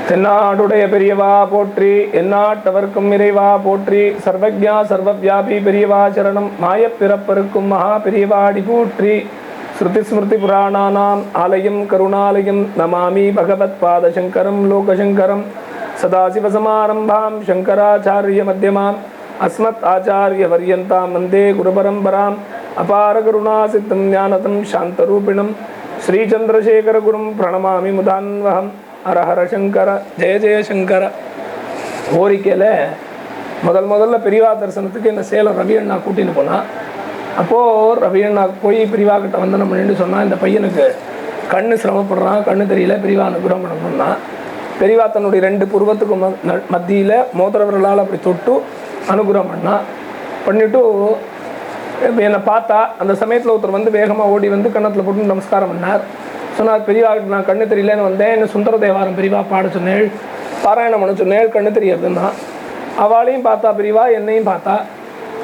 தென்னாடுடைய பெரியவா போற்றி, எந்நாட்டவர்க்கும் இறைவா போற்றி, சர்வஜா சர்வவியாபி பெரியவா சரணம், மாயப்பிறப்பருக்கும் மகா பெரியவாடி போற்றி. ஸ்ருதி ஸ்மிருதி புராணானாம் ஆலயம் கருணாலயம் நமாமி பகவத் பாதசங்கரம் லோகசங்கரம். சதாசிவசமாரம்பாம் சங்கராச்சாரிய மத்தியமாம் அஸ்மத் ஆச்சாரிய பர்யந்தாம் வந்தே குருபரம்பராம். அபார கருணா சித்தம் ஞானதம் சாந்தரூபிணம் ஸ்ரீச்சந்திரசேகர குரும் பிரணமாமி முதான்வகம். ஹரஹர சங்கர, ஜெய ஜெயசங்கர. கோரிக்கையில் முதல்ல பெரியவா தரிசனத்துக்கு இந்த சேலம் ரவி அண்ணா கூட்டின்னு போனான். அப்போது ரவி அண்ணா போய் பெரியவா கிட்ட வந்தனம் பண்ணிட்டு சொன்னால், இந்த பையனுக்கு கண்ணு சிரமப்படுறான், கண்ணு தெரியல, பெரியவா அனுகிரகம் பண்ணணும்னா பெரியவா தன்னுடைய 2 புருவத்துக்கும் மத்தியில் மோதிரவர்களால் அப்படி தொட்டு அனுகிரகம் பண்ணிவிட்டு என்னை பார்த்தா. அந்த சமயத்தில் ஒருத்தர் வந்து வேகமாக ஓடி வந்து கன்னத்தில் போட்டு நமஸ்காரம் பண்ணார். சொன்னார், பெரியவாக்கிட்ட நான் கண்ணு தெரியலன்னு வந்தேன், என்ன சுந்தர தேவாரம் பெரியவா பாட சொன்னேள், பாராயணம் பண்ண சொன்னேள், கண்ணு தெரியாதுன்னா. அவளையும் பார்த்தா பெரியவா, என்னையும் பார்த்தா.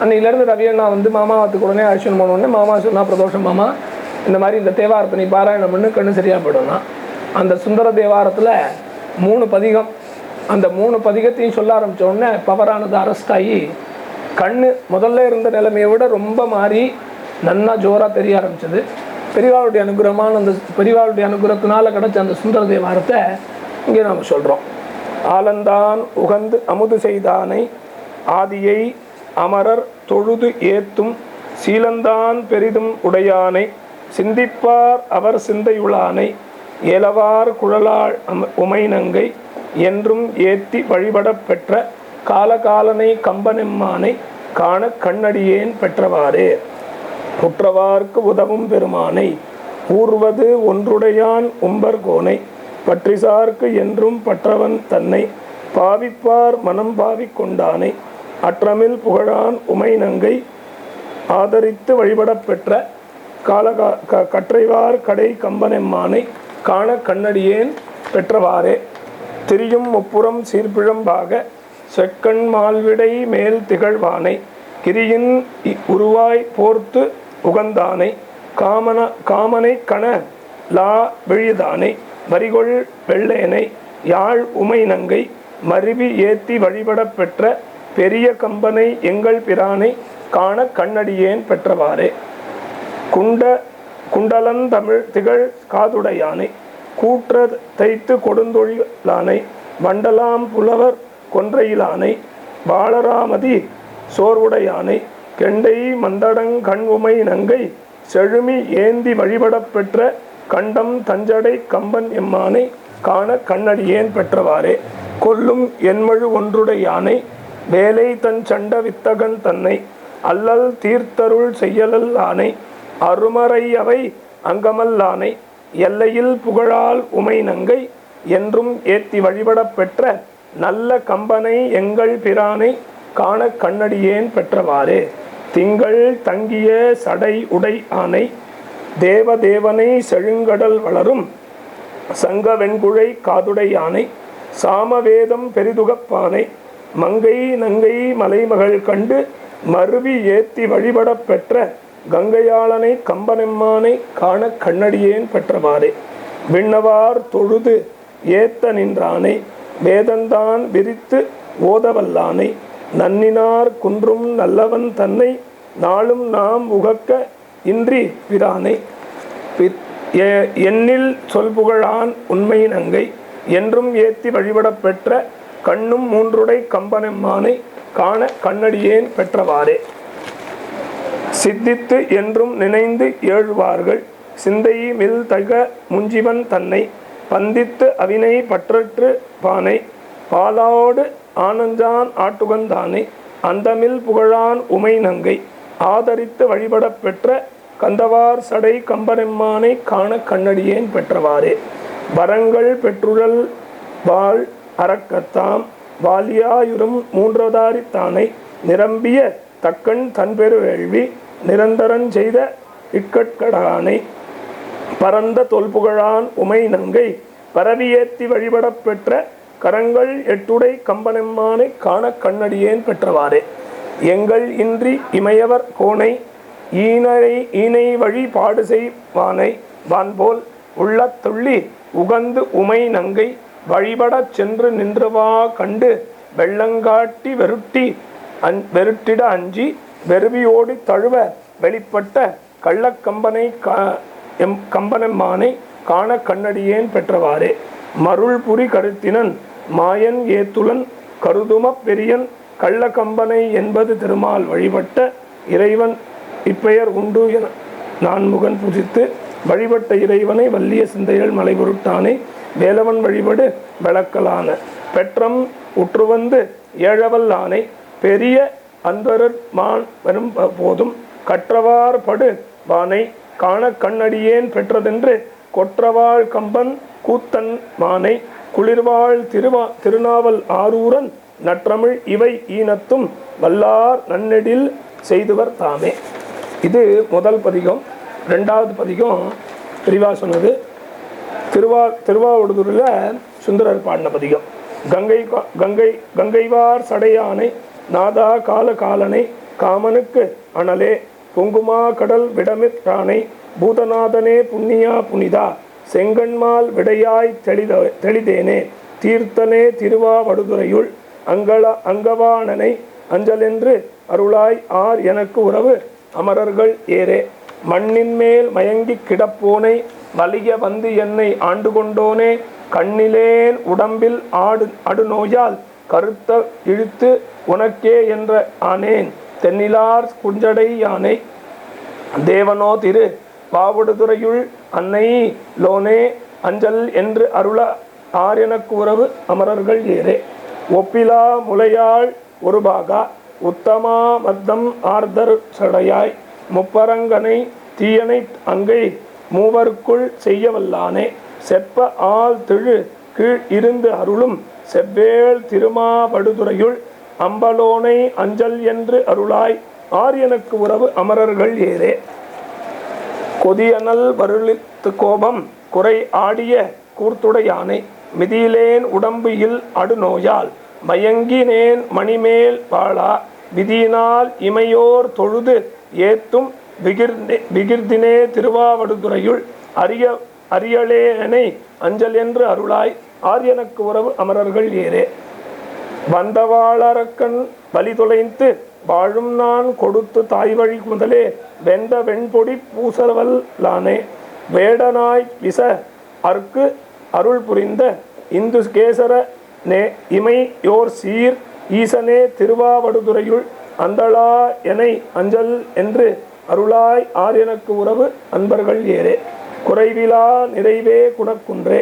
அன்னையிலேருந்து ரவி அண்ணா வந்து மாமாவத்துக்கு உடனே அழிச்சுன்னு போனோடனே மாமா சொன்னால், பிரதோஷம் மாமா, இந்த மாதிரி இந்த தேவாரத்தை நீ பாராயணம் பண்ணு, கண்ணு சரியாக போயிடும்னா. அந்த சுந்தர தேவாரத்தில் 3 பதிகம், அந்த 3 பதிகத்தையும் சொல்ல ஆரம்பித்த உடனே பவரானது அரெஸ்ட் ஆகி கண்ணு முதல்ல இருந்த நிலைமையை விட ரொம்ப மாறி நன்னா ஜோராக தெரிய ஆரம்பிச்சது. பெரியவாளுடைய அனுகிரகமான அந்த பெரியவாளுடைய அனுகிரகத்தினால கிடச்ச அந்த சுந்தர தேவாரத்தை இங்கே நாம் சொல்கிறோம். ஆலந்தான் உகந்து அமுது செய்தானை, ஆதியை அமரர் தொழுது ஏத்தும் சீலந்தான் பெரிதும் உடையானை, சிந்திப்பார் அவர் சிந்தையுளானை, ஏலவார் குழலாள் உமைநங்கை என்றும் ஏத்தி வழிபடப் பெற்ற காலகாலனை கம்பனெம்மானை காண கண்ணடியேன் பெற்றவாறே. குற்றவார்க்கு உதவும் பெருமானை ஊர்வது ஒன்றுடையான் உம்பர்கோனை, பற்றிசார்க்கு என்றும் பற்றவன் தன்னை பாவிப்பார் மனம் பாவிக்கொண்டானை, அற்றமில் புகழான் உமைநங்கை ஆதரித்து வழிபடப் பெற்ற கற்றைவார் கடை கம்பனெம்மானை காண கண்ணடியேன் பெற்றவாறே. திரியும் முப்புறம் சீர்பிழம்பாக செக்கண் மால்விடை மேல் திகழ்வானை, கிரியின் உருவாய் போர்த்து உகந்தானை, காமனை கண லா விழிதானை, வரிகொள் வெள்ளேனை யாழ் உமைநங்கை மருவி ஏத்தி வழிபடப் பெற்ற பெரிய கம்பனை எங்கள் பிரானை காண கண்ணடியேன் பெற்றவாறே. குண்டலந்தமிழ் திகழ் காதுடையானை, கூற்ற தைத்து கொடுந்தொழிலானை, வண்டலாம் புலவர் கொன்றையிலானை, பாலராமதி சோர்வுடையானை, கெண்டை மந்தடங் கண் உமை நங்கை செழுமி ஏந்தி வழிபடப் பெற்ற கண்டம் தஞ்சடை கம்பன் எம்மானை காண கண்ணடியேன் பெற்றவாறே. கொல்லும் என்மழு ஒன்றுடையானை, வேலை தன் சண்ட வித்தகன் தன்னை அல்லல் தீர்த்தருள் செய்யலல் ஆனை, அருமறையவை அங்கமல்லானை, எல்லையில் புகழால் உமை நங்கை என்றும் ஏத்தி வழிபடப் பெற்ற நல்ல கம்பனை எங்கள் பிரானை காண கண்ணடியேன் பெற்றவாறே. திங்கள் தங்கிய சடை உடை ஆனை, தேவதேவனை செழுங்கடல் வளரும் சங்க வெண்குழை காதுடை ஆனை, சாமவேதம் பெரிதுகப்பானை, மங்கை நங்கை மலைமகள் கண்டு மருவி ஏத்தி வழிபடப் பெற்ற கங்கையாளனை கம்பனெம்மானை காண கண்ணடியேன் பெற்றவாறே. விண்ணவார் தொழுது ஏத்த நின்றானை, வேதந்தான் விரித்து ஓதவல்லானை, நன்னினார் குன்றும் நல்லவன் தன்னை நாளும் நாம் உகக்க இன்றி பிரானை, எண்ணில் சொல்புகழான் உண்மை நங்கை என்றும் ஏத்தி வழிபடப் பெற்ற கண்ணும் 3 கம்பனெம்மானை காண கண்ணடியேன் பெற்றவாறே. சித்தித்து என்றும் நினைந்து ஏழுவார்கள் சிந்தை மில் தக முஞ்சிவன் தன்னை, பந்தித்து அவினை பற்றற்று பானை பாலாடு ஆனஞ்சான் ஆட்டுகந்தானை, அந்தமில் புகழான் உமை நங்கை ஆதரித்து வழிபடப் பெற்ற கந்தவார் சடை கம்பனெம்மானை காண கண்ணடியேன் பெற்றவாறே. வரங்கள் பெற்றுழல் வாழ் அரக்கத்தாம் வாலியாயுறும் 3 தானை, நிரம்பிய தக்கண் தன்பெரு வேள்வி நிரந்தரன் செய்த இக்கட்கடானை, பரந்த தொல்புகழான் உமை நங்கை பரவியேத்தி வழிபடப் பெற்ற கரங்கள் 8 கம்பனெம்மானை காண கண்ணடியேன் பெற்றவாறே. எங்கள் இன்றி இமையவர் கோனை ஈனை வழி பாடு செய்வானை, வான்போல் உள்ள துள்ளி உகந்து உமை நங்கை வழிபடச் சென்று நின்றுவா கண்டு வெள்ளங்காட்டி வெருட்டிட அஞ்சி வெறுவியோடி தழுவ வெளிப்பட்ட கள்ளக்கம்பனை கம்பனம்மானை காண கண்ணடியேன் பெற்றவாறே. மருள்புரி கருத்தினன் மாயன் ஏத்துலன் கருதும பெரியன் கள்ளக்கம்பனை என்பது திருமால் வழிபட்ட இறைவன் இப்பெயர் உண்டு என நான்முகன் புதித்து வழிபட்ட இறைவனை வல்லிய சிந்தைகள் மலைபொருட்டானை வேலவன் வழிபடு விளக்கலான பெற்றம் உற்றுவந்து ஏழவல் ஆனை பெரிய அன்பரர் மான் வரும் போதும் கற்றவார் படு வானை காண கண்ணடியேன் பெற்றதென்று கொற்றவாள் கம்பன் கூத்தன் மானை குளிர்வாள் திருநாவல் ஆரூரன் நற்றமிழ் இவை ஈனத்தும் வல்லார் நன்னெடில் செய்துவர் தாமே. இது முதல் பதிகம். ரெண்டாவது பதிகம் பிரிவா சொன்னது திருவாவடுதுறையில் சுந்தரர் பாடின பதிகம். கங்கைவார் சடையானை நாதா கால காலனை காமனுக்கு அனலே பொங்குமா கடல் விடமிற்றானை பூதநாதனே புண்ணியா புனிதா செங்கண்மால் விடையாய் தெளிதேனே தீர்த்தனே திருவாவடுதுறையுள் அங்கவானனை அஞ்சலென்று அருளாய் ஆர் எனக்கு உறவு அமரர்கள் ஏரே. மண்ணின் மேல் மயங்கி கிடப்போனை வலிய வந்து என்னை ஆண்டு கொண்டோனே கண்ணிலேன் உடம்பில் அடுநோயால் கருத்த இழுத்து உனக்கே என்ற ஆனேன் தென்னிலார் குஞ்சடை யானை தேவனோ திரு பாவடுதுறையுள் அன்னை லோனே அஞ்சல் என்று அருள ஆர் எனக்கு உறவு அமரர்கள் ஏரே. ஒப்பிலா முலையாள் ஒரு பாகா உத்தமா மத்தம் ஆர்தர் சடையாய் முப்பரங்கனை தீயனை அங்கை மூவருக்குள் செய்யவல்லானே செப்ப ஆள் திழு கீழ் இருந்து அருளும் செவ்வேள் திருமாவடுதுறையுள் அம்பலோனை அஞ்சல் என்று அருளாய் ஆர் எனக்கு உறவு அமரர்கள் ஏரே. கொதியனல் வருளித்து கோபம் குறை ஆடிய கூர்த்துடையானை மிதியிலேன் உடம்பில் அடுநோயால் மயங்கினேன் மணிமேல் வாழா விதியினால் இமையோர் தொழுது ஏத்தும் விகிர்தினே திருவாவடுதுறையுள் அரியலேனை அஞ்சல் என்று அருளாய் ஆர் எனக்கு உறவு அமரர்கள் ஏரே. வந்தவாளரக்கன் வழி தொலைத்து வாழும் நான் கொடுத்து தாய் வழி முதலே வெந்த வெண்பொடி பூசவல்லானே வேடனாய் விச அற்கு அருள் புரிந்த இந்து கேசர நே இமையோர் சீர் ஈசனே திருவாவடுதுறையுள் அந்தளா எனை அஞ்சல் என்று அருளாய் ஆர் எனக்கு உறவு அன்பர்கள் ஏரே. குறைவிலா நிறைவே குணக்குன்றே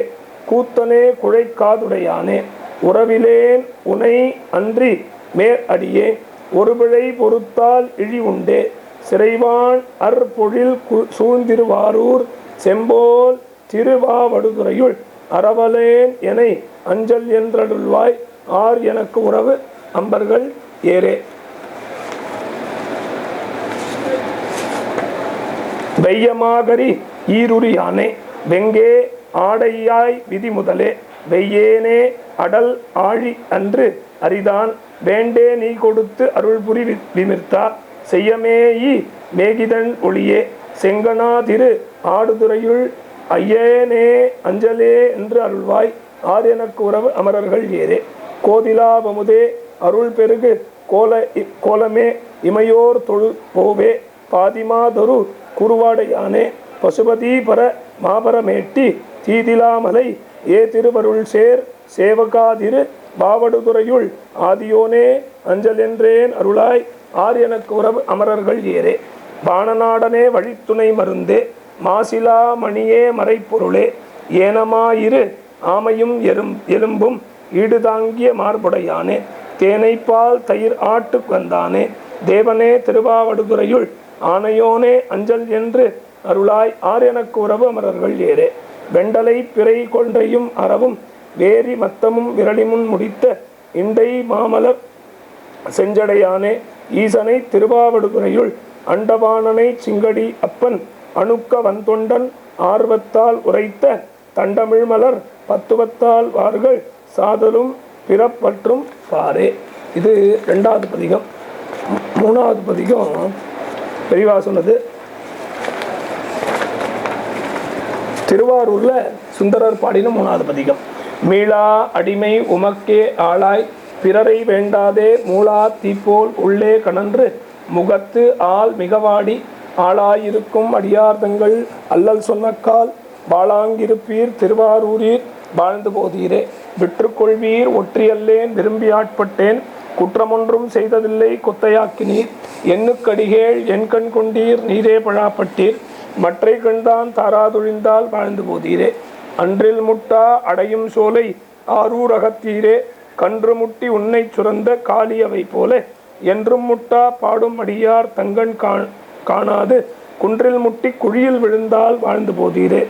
கூத்தனே குழைக்காதுடையானே உறவிலேன் உனை அன்றி மேற் அடியே ஒருபிழை பொறுத்தால் இழி உண்டே சிறைவான் அற்பொழில் சூழ்ந்திருவாரூர் செம்போல் திருவாவடுதுறையுள் அறவலேன் எனை அஞ்சல் என்றருள்வாய் ஆர் எனக்கு உறவு அம்பர்கள் ஏரே. வெய்யமாகரி ஈருரியானே வெங்கே ஆடையாய் விதி முதலே வெய்யேனே அடல் ஆழி அன்று அரிதான் வேண்டே நீ கொடுத்து அருள்புரி விமிர்த்தா செய்யமேயி மேகிதன் ஒளியே செங்கனா திரு ஆடுதுறையுள் ஐயனே அஞ்சலே என்று அருள்வாய் ஆர் எனக்கு உறவு அமரர்கள் ஏரே. கோதிலாபமுதே அருள் பெருகு கோலமே இமையோர் தொழு போவே பாதிமாதொரு குருவாடையானே பசுபதி பர மாபரமேட்டி தீதிலாமலை ஏ திருவருள் சேர் சேவகாதிரு பாவடுதுறையுள் ஆதியோனே அஞ்சல் என்றேன் அருளாய் ஆர் எனக்கு உறவு அமரர்கள் ஏரே. பாணநாடனே வழித்துணை மருந்தே மாசிலா மணியே மறைப்பொருளே ஏனமாயிரு ஆமையும் எலும்பும் ஈடுதாங்கிய மார்புடையானே தேனைப்பால் தயிர் ஆட்டு வந்தானே தேவனே திருவாவடுதுறையுள் ஆனையோனே அஞ்சல் என்று அருளாய் ஆர் எனக்கு உறவு அமரர்கள் ஏரே. வெண்டலை பிறை கொன்றையும் அறவும் வேரி மத்தமும் விரலிமுன் முடித்த இண்டை மாமலர் செஞ்சடையானே ஈசனை திருவாவடுதுறையுள் அண்டவானனை சிங்கடி அப்பன் அணுக்க வந்தொண்டன் ஆர்வத்தால் உரைத்த தண்டமிழ் மலர் பத்துவத்தால் வார்கள் சாதலும் பிறப்பற்றும் பாரே. இது ரெண்டாவது பதிகம். மூணாவது பதிகம் பெரியவா சொன்னது திருவாரூரில் சுந்தரர் பாடின மூணாவது பதிகம். மீளா அடிமை உமக்கே ஆளாய் பிறரை வேண்டாதே மூளா தீப்போல் உள்ளே கனன்று முகத்து ஆள் மிகவாடி ஆளாயிருக்கும் அடியார்தங்கள் அல்லல் சொன்னக்கால் வாளாங்கிருப்பீர் திருவாரூரீர் வாழ்ந்து போதீரே. விற்றுக்கொள்வீர் ஒற்றியல்லேன் விரும்பி ஆட்பட்டேன் குற்றமொன்றும் செய்ததில்லை கொத்தையாக்கினீர் எண்ணுக்கடிகேள் என் கண் கொண்டீர் நீரே பழாப்பட்டீர் மற்றை கண்தான் தாராதொழிந்தால் வாழ்ந்து போதீரே. அன்றில் முட்டா அடையும் சோலை ஆரூர் அகத்தீரே கன்று முட்டி உன்னை சுரந்த காளியவை போல என்றும் முட்டா பாடும் அடியார் தங்கண் காணாது குன்றில் முட்டி குழியில் விழுந்தால் வாழ்ந்து போதீரே.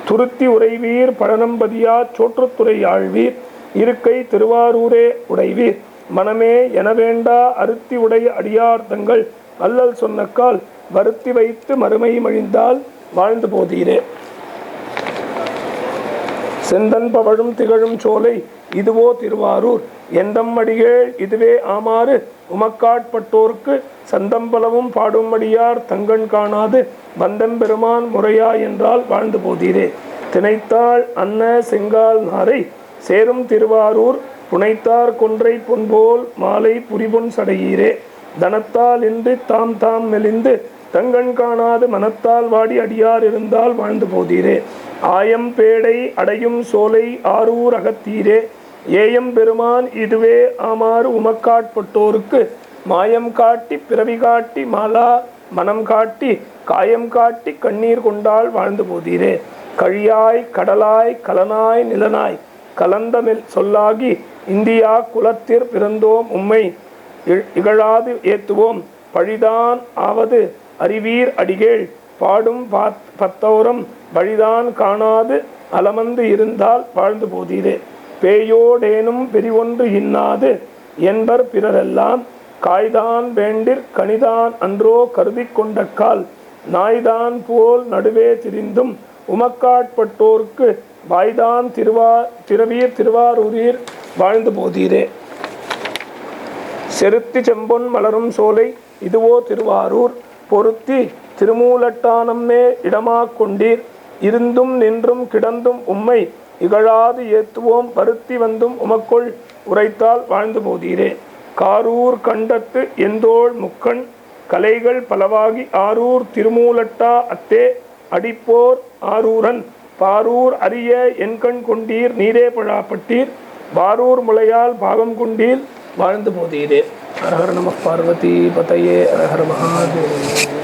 துருத்தி உறைவீர் பழனம்பதியா சோற்றுத்துறை ஆழ்வீர் இருக்கை திருவாரூரே உடைவீர் மனமே என வேண்டா அருத்தி உடைய அடியார்த்தங்கள் அல்லல் சொன்னக்கால் வருத்தி வைத்து மறுமை மழிந்தால் வாழ்ந்து போதீரே. செந்தன் பவழும் திகழும் சோலை இதுவோ திருவாரூர் எந்தம் அடிகேள் இதுவே ஆமாறு உமக்காட்பட்டோர்க்கு சந்தம்பலவும் பாடும் அடியார் தங்கண் காணாது வந்தம்பெருமான் முறையா என்றால் வாழ்ந்து போதீரே. திணைத்தாள் அன்ன செங்கால் நாரை சேரும் திருவாரூர் புனைத்தார் கொன்றை பொன்போல் மாலை புரிபொன் சடையீரே தனத்தால் இன்றி தாம் தாம் மெலிந்து தங்கண் காணாது மனத்தால் வாடி அடியார் இருந்தால் வாழ்ந்து போதீரே. ஆயம் பேடை அடையும் சோலை ஆரூர் அகத்தீரே ஏயம் பெருமான் இதுவே ஆமாறு உமக்காட்பட்டோருக்கு மாயம் காட்டி பிறவி காட்டி மாலா மனம் காட்டி காயம் காட்டி கண்ணீர் கொண்டால் வாழ்ந்து போதீரே. கழியாய் கடலாய் கலனாய் நிலனாய் கலந்தமில் சொல்லாகி இந்தியா குலத்திற் பிறந்தோம் உம்மை இகழாது ஏத்துவோம் பழிதான் ஆவது அறிவீர் அடிகேள் பாடும் பத்தோரம் வழிதான் காணாது அலமந்து இருந்தால் வாழ்ந்து போதீரே. பேயோடேனும் பிரிவொன்று இன்னாது என்பர் பிறரெல்லாம் காய்தான் வேண்டிற் கனிதான் அன்றோ கருதி கொண்டக்கால் நாய்தான் போல் நடுவே திரிந்தும் உமக்காட்பட்டோர்க்கு வாய்தான் திரவீர் திருவாரூரீர் வாழ்ந்து போதீரே. செருத்தி செம்பொன் மலரும் சோலை இதுவோ திருவாரூர் பொருத்தி திருமூலட்டானம்மே இடமா கொண்டீர் இருந்தும் நின்றும் கிடந்தும் உம்மை இகழாது ஏத்துவோம் பருத்தி வந்தும் உமக்குள் உரைத்தால் வாழ்ந்து போதீரே. காரூர் கண்டத்து எந்தோள் முக்கண் கலைகள் பலவாகி ஆரூர் திருமூலட்டா அத்தே அடிப்போர் ஆரூரன் பாரூர் அரிய என்கண் கொண்டீர் நீரே பழாப்பட்டீர் வாரூர் முளையால் பாகம் கொண்டீர் வாழ்ந்து போதீரே. ஹர ஹர நம பார்வதி பதையே ஹர ஹர மகாதேவ.